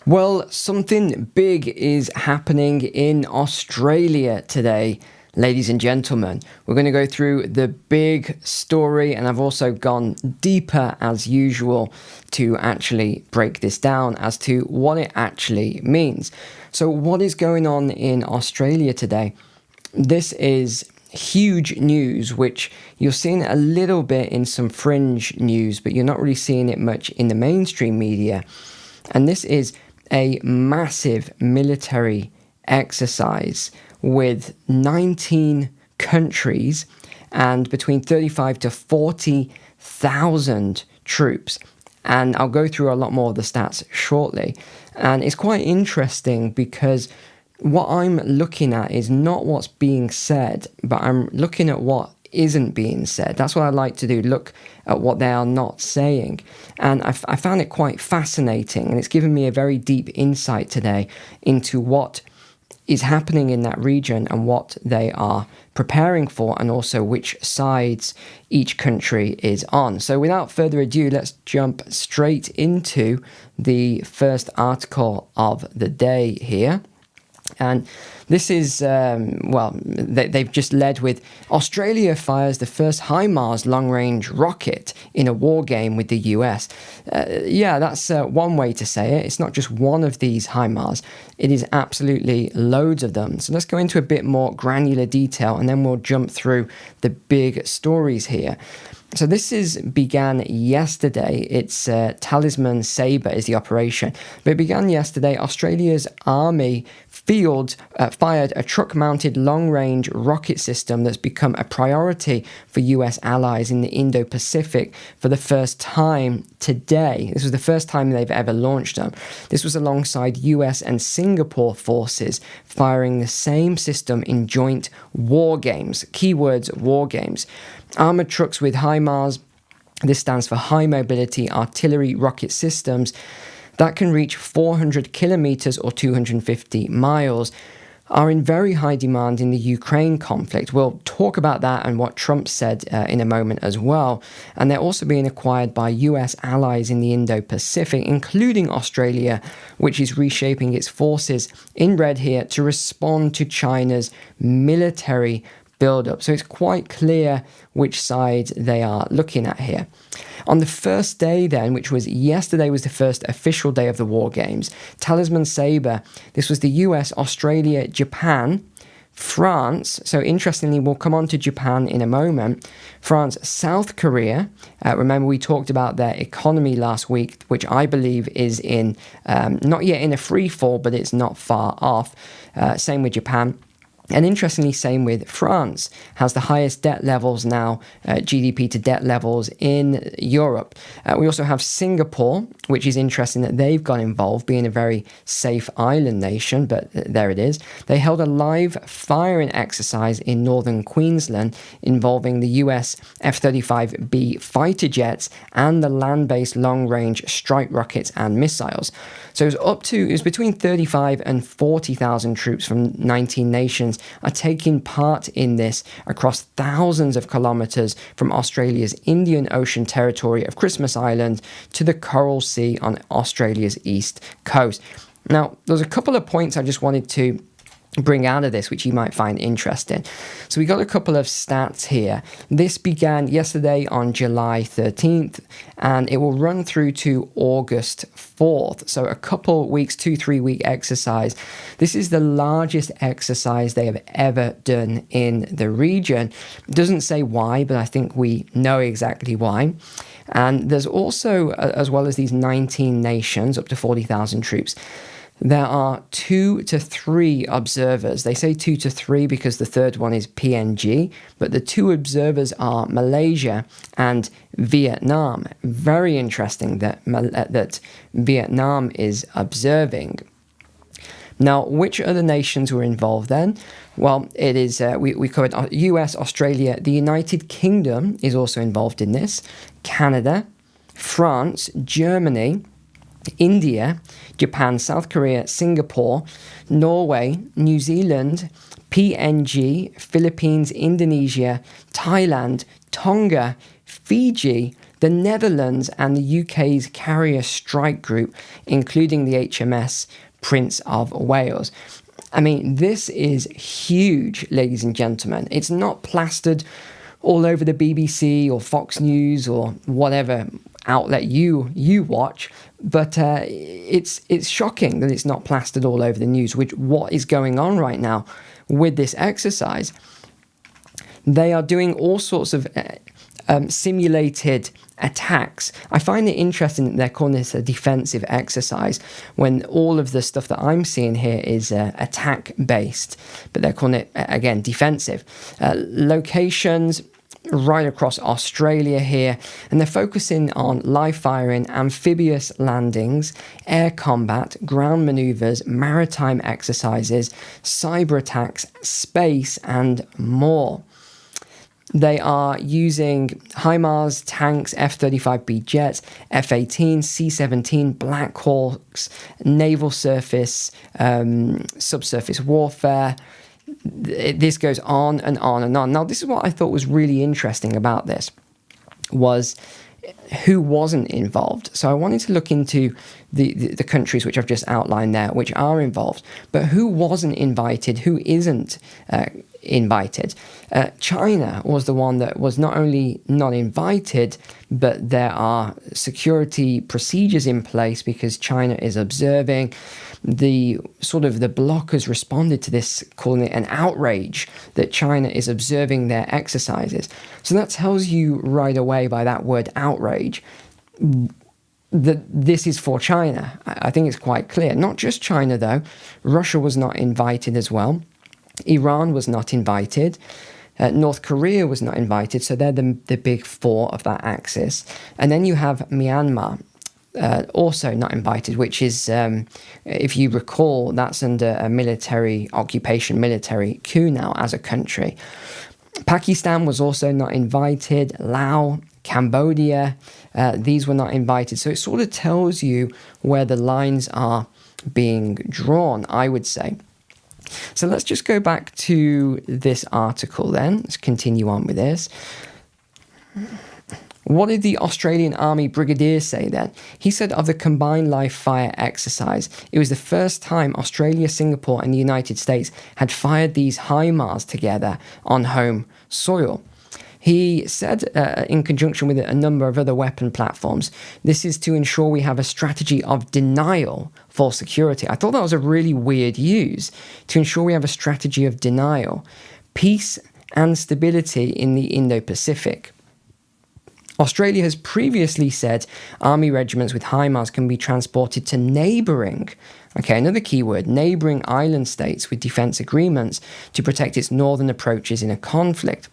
Well, something big is happening in Australia today, ladies and gentlemen. We're going to go through the big story, and I've also gone deeper as usual to actually break this down as to what it actually means. So what is going on in Australia today? This is huge news, which you're seeing a little bit in some fringe news, but you're not really seeing it much in the mainstream media. And this is a massive military exercise with 19 countries and between 35 to 40,000 troops. And I'll go through a lot more of the stats shortly. And it's quite interesting because what I'm looking at is not what's being said, but I'm looking at what isn't being said. That's what I like to do, look at what they are not saying. And I found it quite fascinating, and it's given me a very deep insight today into what is happening in that region and what they are preparing for, and also which sides each country is on. So without further ado, let's jump straight into the first article of the day here. And this is, they've just led with Australia fires the first HIMARS long-range rocket in a war game with the US. That's one way to say it. It's not just one of these HIMARS. It is absolutely loads of them. So let's go into a bit more granular detail, and then we'll jump through the big stories here. So this began yesterday. It's Talisman Sabre is the operation. But it began yesterday. Australia's Army fired a truck-mounted long-range rocket system that's become a priority for US allies in the Indo-Pacific for the first time today. This was the first time they've ever launched them. This was alongside US and Singapore forces firing the same system in joint war games. Keywords, war games. Armoured trucks with HIMARS, this stands for High Mobility Artillery Rocket Systems, that can reach 400 kilometers or 250 miles, are in very high demand in the Ukraine conflict. We'll talk about that and what Trump said in a moment as well. And they're also being acquired by US allies in the Indo-Pacific, including Australia, which is reshaping its forces in red here to respond to China's military build-up. So it's quite clear which side they are looking at here. On the first day then, which was yesterday, was the first official day of the war games. Talisman Sabre, this was the US, Australia, Japan, France. So interestingly, we'll come on to Japan in a moment. France, South Korea. Remember, we talked about their economy last week, which I believe is in, not yet in a free fall, but it's not far off. Same with Japan. And interestingly, same with France, has the highest debt levels now, GDP to debt levels in Europe. We also have Singapore, which is interesting that they've got involved, being a very safe island nation, but there it is. They held a live firing exercise in northern Queensland involving the US F-35B fighter jets and the land-based long-range strike rockets and missiles. So it was between 35 and 40,000 troops from 19 nations are taking part in this across thousands of kilometers from Australia's Indian Ocean territory of Christmas Island to the Coral Sea on Australia's east coast. Now, there's a couple of points I just wanted to bring out of this, which you might find interesting. So we got a couple of stats here. This began yesterday on July 13th, and it will run through to August 4th. So a couple weeks, 2-3 week exercise. This is the largest exercise they have ever done in the region. Doesn't say why, but I think we know exactly why. And there's also, as well as these 19 nations, up to 40,000 troops, there are 2 to 3 observers. They say 2 to 3 because the third one is PNG, but the 2 observers are Malaysia and Vietnam. Very interesting that Vietnam is observing. Now, which other nations were involved then? Well, it is, we covered US, Australia, the United Kingdom is also involved in this, Canada, France, Germany, India, Japan, South Korea, Singapore, Norway, New Zealand, PNG, Philippines, Indonesia, Thailand, Tonga, Fiji, the Netherlands and the UK's carrier strike group, including the HMS Prince of Wales. I mean, this is huge, ladies and gentlemen. It's not plastered all over the BBC or Fox News or whatever outlet you watch, but it's shocking that it's not plastered all over the news. What is going on right now with this exercise? They are doing all sorts of simulated attacks. I find it interesting that they're calling this a defensive exercise when all of the stuff that I'm seeing here is attack based, but they're calling it again defensive. Locations right across Australia here, and they're focusing on live firing, amphibious landings, air combat, ground maneuvers, maritime exercises, cyber attacks, space, and more. They are using HIMARS, tanks, F-35B jets, F-18, C-17, Black Hawks, naval surface, subsurface warfare. This goes on and on and on. Now, this is what I thought was really interesting about this, was who wasn't involved. So I wanted to look into the countries which I've just outlined there, which are involved, but who wasn't invited, who isn't invited. China was the one that was not only not invited, but there are security procedures in place because China is observing. The blockers responded to this, calling it an outrage that China is observing their exercises. So that tells you right away by that word outrage that this is for China. I think it's quite clear. Not just China though. Russia was not invited as well. Iran was not invited. North Korea was not invited. So they're the big four of that axis. And then you have Myanmar. Also not invited, which is, if you recall, that's under a military occupation, military coup now as a country. Pakistan was also not invited. Laos, Cambodia, these were not invited. So it sort of tells you where the lines are being drawn, I would say. So let's just go back to this article then. Let's continue on with this. What did the Australian Army Brigadier say then? He said of the combined live-fire exercise, it was the first time Australia, Singapore and the United States had fired these HIMARS together on home soil. He said, in conjunction with a number of other weapon platforms, this is to ensure we have a strategy of denial for security. I thought that was a really weird use, to ensure we have a strategy of denial, peace and stability in the Indo-Pacific. Australia has previously said army regiments with HIMARS can be transported to neighbouring, another keyword, neighbouring island states with defence agreements to protect its northern approaches in a conflict.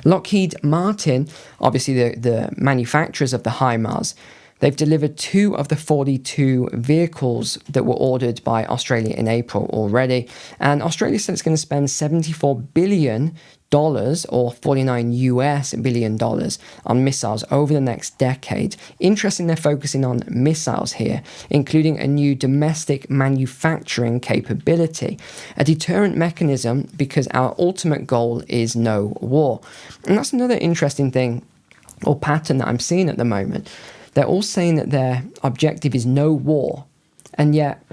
Lockheed Martin, obviously the manufacturers of the HIMARS, they've delivered 2 of the 42 vehicles that were ordered by Australia in April already. And Australia said it's going to spend $74 billion or $49 billion on missiles over the next decade. Interesting, they're focusing on missiles here, including a new domestic manufacturing capability, a deterrent mechanism because our ultimate goal is no war. And that's another interesting thing or pattern that I'm seeing at the moment. They're all saying that their objective is no war, and yet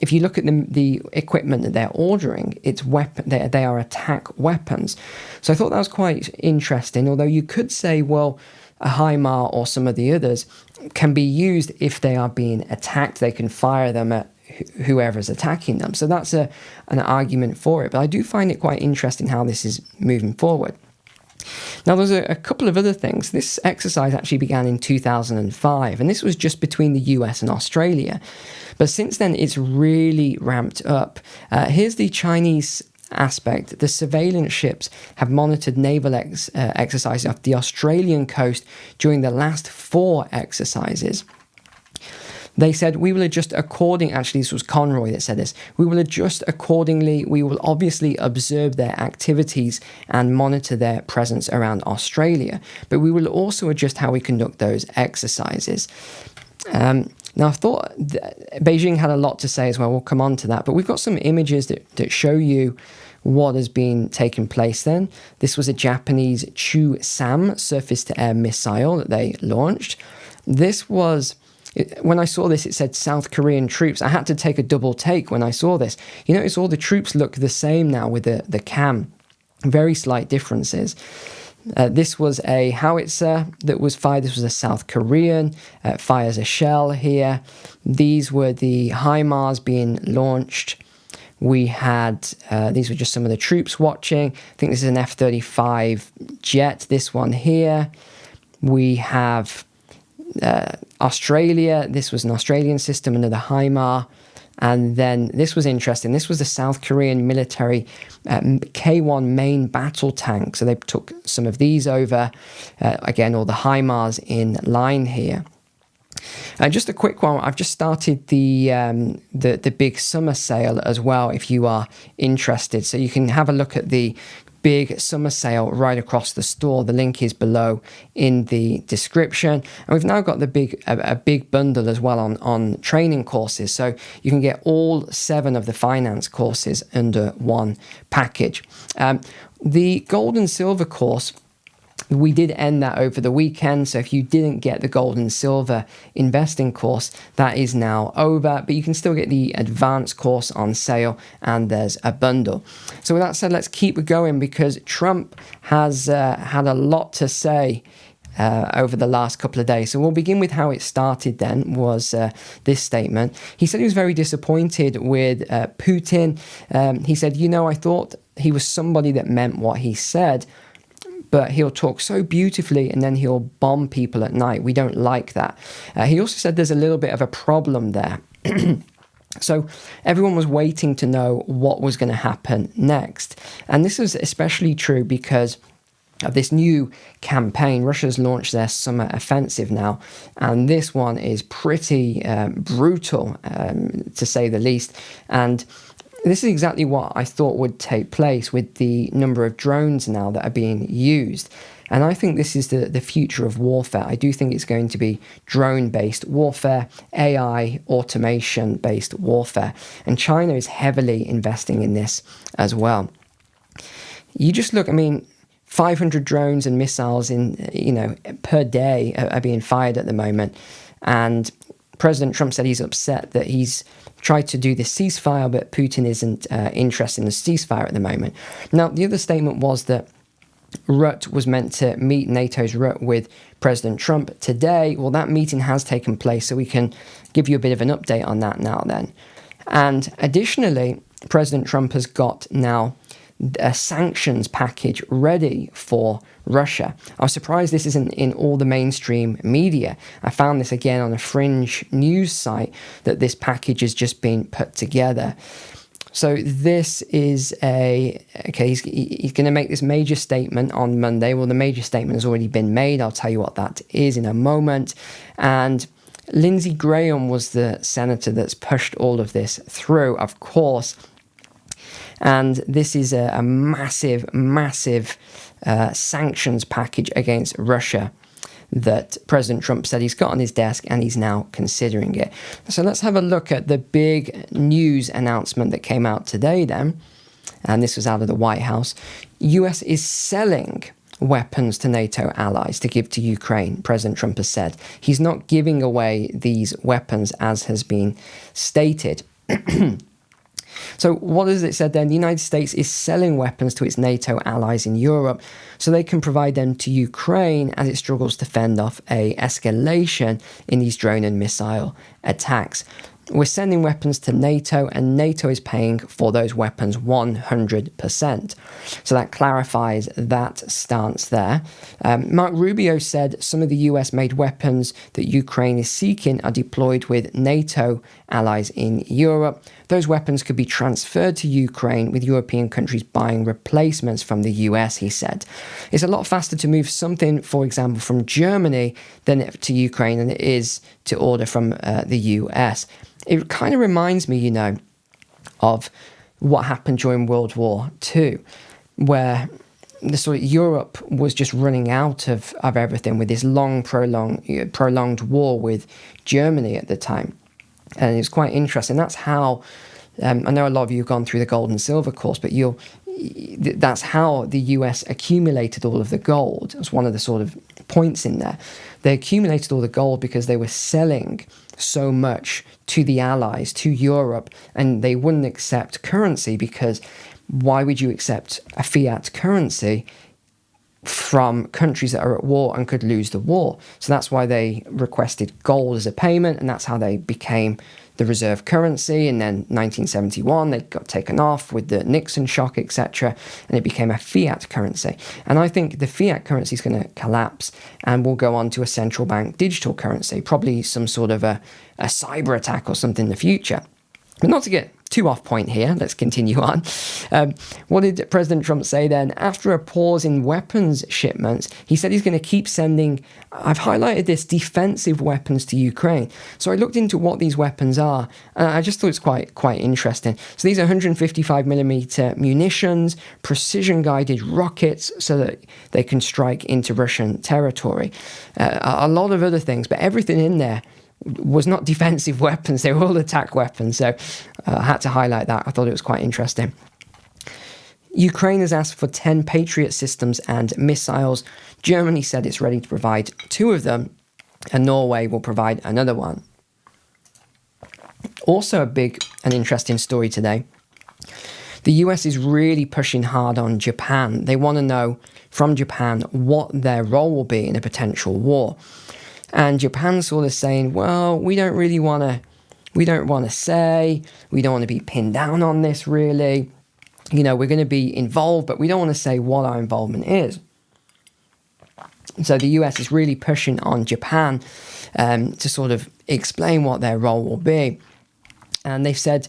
if you look at the equipment that they're ordering, it's they are attack weapons. So I thought that was quite interesting, although you could say, well, a HIMAR or some of the others can be used if they are being attacked. They can fire them at whoever's attacking them. So that's an argument for it. But I do find it quite interesting how this is moving forward. Now, there's a couple of other things. This exercise actually began in 2005, and this was just between the US and Australia. But since then, it's really ramped up. Here's the Chinese aspect. The surveillance ships have monitored naval exercises off the Australian coast during the last 4 exercises. They said, we will adjust actually this was Conroy that said this, we will adjust accordingly, we will obviously observe their activities and monitor their presence around Australia, but we will also adjust how we conduct those exercises. Now, I thought Beijing had a lot to say as well. We'll come on to that. But we've got some images that show you what has been taking place then. This was a Japanese Chu-Sam surface-to-air missile that they launched. This was... When I saw this, it said South Korean troops. I had to take a double take when I saw this. You notice all the troops look the same now with the cam. Very slight differences. This was a howitzer that was fired. This was a South Korean. Fires a shell here. These were the HIMARS being launched. We had, these were just some of the troops watching. I think this is an F-35 jet, this one here. We have Australia. This was an Australian system, another HIMAR. And then this was interesting. This was the South Korean military K-1 main battle tank. So they took some of these over. Again, all the HIMARS in line here. Just a quick one. I've just started the big summer sale as well, if you are interested. So you can have a look at the big summer sale right across the store. The link is below in the description. And we've now got a big bundle as well on training courses. So you can get all 7 of the finance courses under one package. The gold and silver course, we did end that over the weekend, so if you didn't get the gold and silver investing course, that is now over, but you can still get the advanced course on sale, and there's a bundle. So with that said, let's keep going, because Trump has had a lot to say over the last couple of days. So we'll begin with how it started then, was this statement. He said he was very disappointed with Putin. He said, I thought he was somebody that meant what he said, but he'll talk so beautifully and then he'll bomb people at night. We don't like that. He also said there's a little bit of a problem there. So everyone was waiting to know what was going to happen next. And this is especially true because of this new campaign. Russia's launched their summer offensive now, and this one is pretty brutal, to say the least. And this is exactly what I thought would take place with the number of drones now that are being used. And I think this is the future of warfare. I do think it's going to be drone-based warfare, AI, automation-based warfare. And China is heavily investing in this as well. You just look, 500 drones and missiles per day are being fired at the moment. And President Trump said he's upset that he's tried to do this ceasefire, but Putin isn't interested in the ceasefire at the moment. Now, the other statement was that Rutte was meant to meet, NATO's Rutte, with President Trump today. Well, that meeting has taken place, so we can give you a bit of an update on that now then. And additionally, President Trump has got now a sanctions package ready for Russia. I was surprised this isn't in all the mainstream media. I found this again on a fringe news site, that this package has just been put together. So this is he's going to make this major statement on Monday. Well, the major statement has already been made. I'll tell you what that is in a moment. And Lindsey Graham was the senator that's pushed all of this through, of course. And this is a massive sanctions package against Russia that President Trump said he's got on his desk, and he's now considering it. So let's have a look at the big news announcement that came out today then. And this was out of the White House. US is selling weapons to NATO allies to give to Ukraine, President Trump has said. He's not giving away these weapons, as has been stated. So what has it said then? The United States is selling weapons to its NATO allies in Europe so they can provide them to Ukraine as it struggles to fend off a escalation in these drone and missile attacks. We're sending weapons to NATO, and NATO is paying for those weapons 100%. So that clarifies that stance there. Mark Rubio said some of the US-made weapons that Ukraine is seeking are deployed with NATO allies in Europe. Those weapons could be transferred to Ukraine, with European countries buying replacements from the US, he said. It's a lot faster to move something, for example, from Germany to Ukraine than it is to order from the US. It kind of reminds me, of what happened during World War II, where the sort of Europe was just running out of everything with this long, prolonged war with Germany at the time. And it's quite interesting. That's how, I know a lot of you have gone through the gold and silver course, but that's how the US accumulated all of the gold. It's one of the sort of points in there. They accumulated all the gold because they were selling so much to the Allies, to Europe, and they wouldn't accept currency, because why would you accept a fiat currency from countries that are at war and could lose the war? So that's why they requested gold as a payment, and that's how they became the reserve currency. And then 1971, they got taken off with the Nixon shock, etc., and it became a fiat currency. And I think the fiat currency is going to collapse, and we'll go on to a central bank digital currency, probably some sort of a cyber attack or something in the future. But not to get too off point here, let's continue on. What did President Trump say then? After a pause in weapons shipments, he said he's going to keep sending, I've highlighted this, defensive weapons to Ukraine. So I looked into what these weapons are, and I just thought it's quite interesting. So these are 155mm munitions, precision-guided rockets, so that they can strike into Russian territory. A lot of other things, but everything in there was not defensive weapons, they were all attack weapons. So I had to highlight that. I thought it was quite interesting. Ukraine has asked for 10 Patriot systems and missiles. Germany said it's ready to provide 2 of them, and Norway will provide another one. Also a big and interesting story today. The US is really pushing hard on Japan. They want to know from Japan what their role will be in a potential war. And Japan's sort of saying, well, we don't want to say, we don't want to be pinned down on this really. You know, we're going to be involved, but we don't want to say what our involvement is. So the US is really pushing on Japan to sort of explain what their role will be. And they've said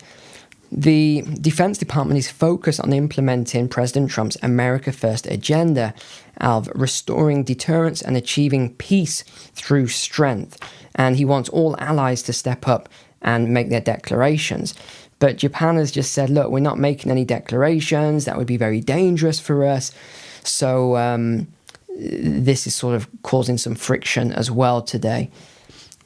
the Defense Department is focused on implementing President Trump's America First agenda of restoring deterrence and achieving peace through strength. And he wants all allies to step up and make their declarations. But Japan has just said, look, we're not making any declarations. That would be very dangerous for us. So this is sort of causing some friction as well today.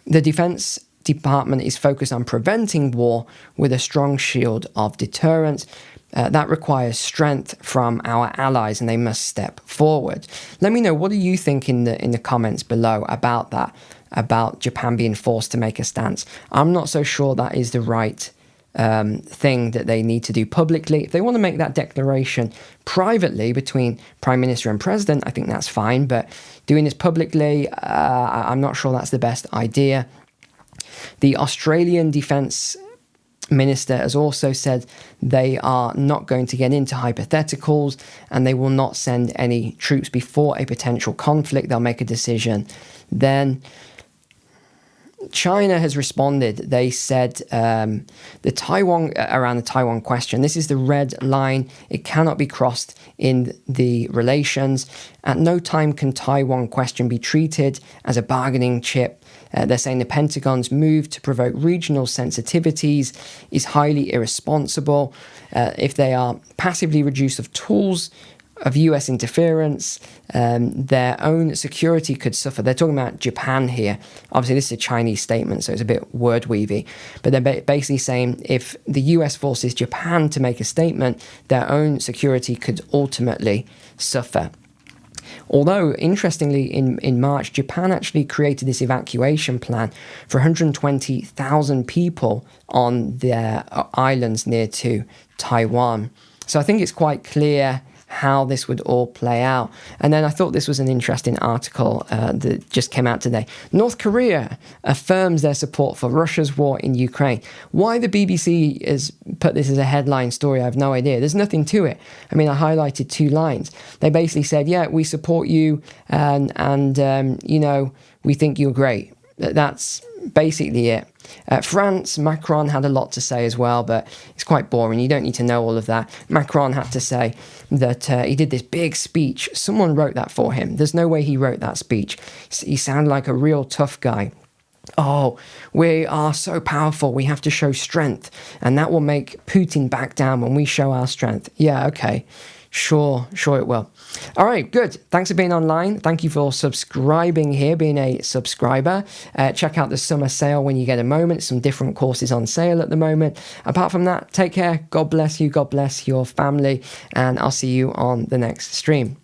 The Defense Department is focused on preventing war with a strong shield of deterrence. That requires strength from our allies, and they must step forward. Let me know, what do you think in the comments below about that, about Japan being forced to make a stance? I'm not so sure that is the right thing that they need to do publicly. If they want to make that declaration privately between Prime Minister and President, I think that's fine. But doing this publicly, I'm not sure that's the best idea. The Australian Defence Minister has also said they are not going to get into hypotheticals, and they will not send any troops before a potential conflict. They'll make a decision then. China has responded. They said around the Taiwan question, this is the red line. It cannot be crossed in the relations. At no time can Taiwan question be treated as a bargaining chip. They're saying the Pentagon's move to provoke regional sensitivities is highly irresponsible. If they are passively reduced of tools of US interference, their own security could suffer. They're talking about Japan here. Obviously, this is a Chinese statement, so it's a bit word-weavy. But they're basically saying if the US forces Japan to make a statement, their own security could ultimately suffer. Although, interestingly, in March, Japan actually created this evacuation plan for 120,000 people on their islands near to Taiwan. So I think it's quite clear how this would all play out. And then I thought this was an interesting article that just came out today. North Korea affirms their support for Russia's war in Ukraine. Why the BBC has put this as a headline story, I have no idea. There's nothing to it. I mean, I highlighted 2 lines. They basically said, yeah, we support you and you know, we think you're great. That's basically it. France, Macron had a lot to say as well, but it's quite boring. You don't need to know all of that. Macron had to say that he did this big speech. Someone wrote that for him. There's no way he wrote that speech. He sounded like a real tough guy. Oh, we are so powerful. We have to show strength. And that will make Putin back down when we show our strength. Yeah, okay. Sure it will. All right, good. Thanks for being online. Thank you for subscribing here, being a subscriber. Check out the summer sale when you get a moment. Some different courses on sale at the moment. Apart from that, take care. God bless you. God bless your family. And I'll see you on the next stream.